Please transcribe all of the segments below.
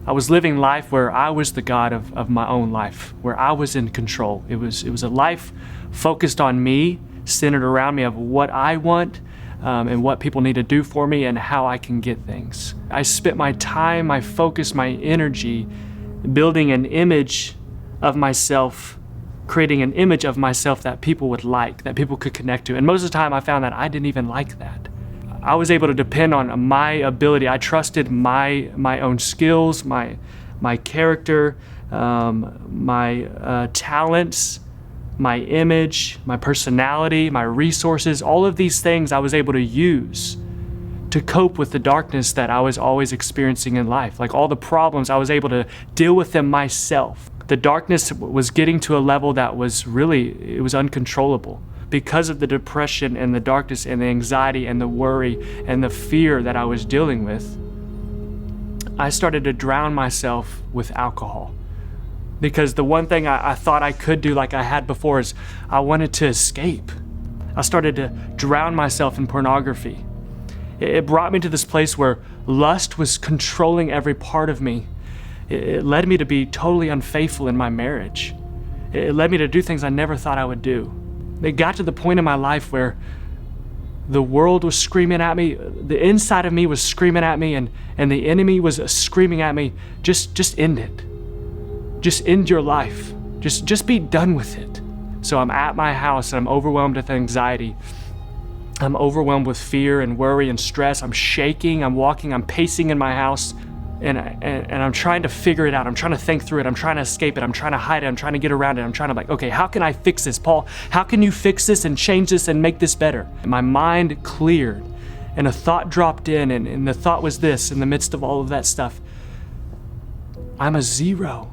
I was living life where I was the God of my own life, where I was in control. It was a life focused on me, centered around me of what I want, and what people need to do for me and how I can get things. I spent my time, my focus, my energy building an image of myself, creating an image of myself that people would like, that people could connect to. And most of the time I found that I didn't even like that. I was able to depend on my ability. I trusted my own skills, my character, my talents, my image, my personality, my resources. All of these things I was able to use to cope with the darkness that I was always experiencing in life. Like all the problems, I was able to deal with them myself. The darkness was getting to a level that was it was uncontrollable. Because of the depression and the darkness and the anxiety and the worry and the fear that I was dealing with, I started to drown myself with alcohol. Because the one thing I thought I could do like I had before is I wanted to escape. I started to drown myself in pornography. It brought me to this place where lust was controlling every part of me. It led me to be totally unfaithful in my marriage. It led me to do things I never thought I would do. It got to the point in my life where the world was screaming at me, the inside of me was screaming at me, and the enemy was screaming at me, just end it. Just end your life. Just be done with it. So I'm at my house and I'm overwhelmed with anxiety. I'm overwhelmed with fear and worry and stress. I'm shaking, I'm walking, I'm pacing in my house. And I'm trying to figure it out. I'm trying to think through it. I'm trying to escape it. I'm trying to hide it. I'm trying to get around it. I'm trying to okay, how can I fix this? Paul, how can you fix this and change this and make this better? And my mind cleared and a thought dropped in, and the thought was this in the midst of all of that stuff: I'm a zero.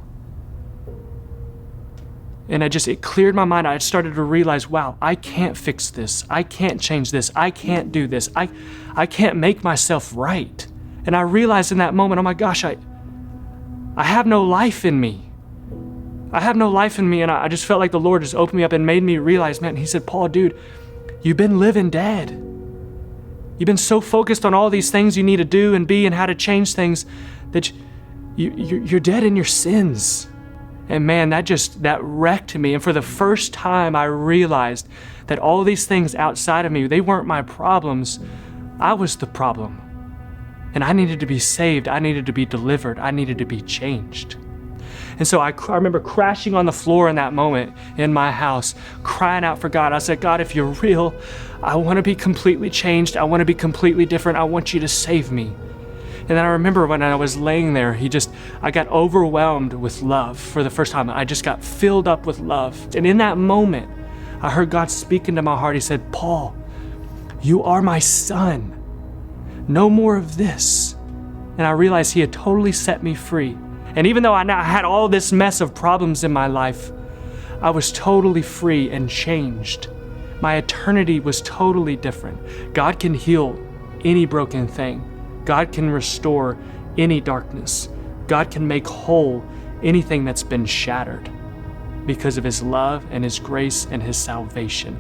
And it cleared my mind. I started to realize, wow, I can't fix this. I can't change this. I can't do this. I can't make myself right. And I realized in that moment, oh my gosh, I have no life in me. I have no life in me. And I just felt like the Lord just opened me up and made me realize, man, he said, Paul, dude, you've been living dead. You've been so focused on all these things you need to do and be and how to change things that you're dead in your sins. And man, that wrecked me. And for the first time, I realized that all these things outside of me, they weren't my problems. I was the problem. And I needed to be saved. I needed to be delivered. I needed to be changed. And so I remember crashing on the floor in that moment in my house, crying out for God. I said, God, if you're real, I want to be completely changed. I want to be completely different. I want you to save me. And then I remember when I was laying there, I got overwhelmed with love for the first time. I just got filled up with love. And in that moment, I heard God speak into my heart. He said, Paul, you are my son. No more of this. And I realized he had totally set me free. And even though I now had all this mess of problems in my life, I was totally free and changed. My eternity was totally different. God can heal any broken thing. God can restore any darkness. God can make whole anything that's been shattered because of his love and his grace and his salvation.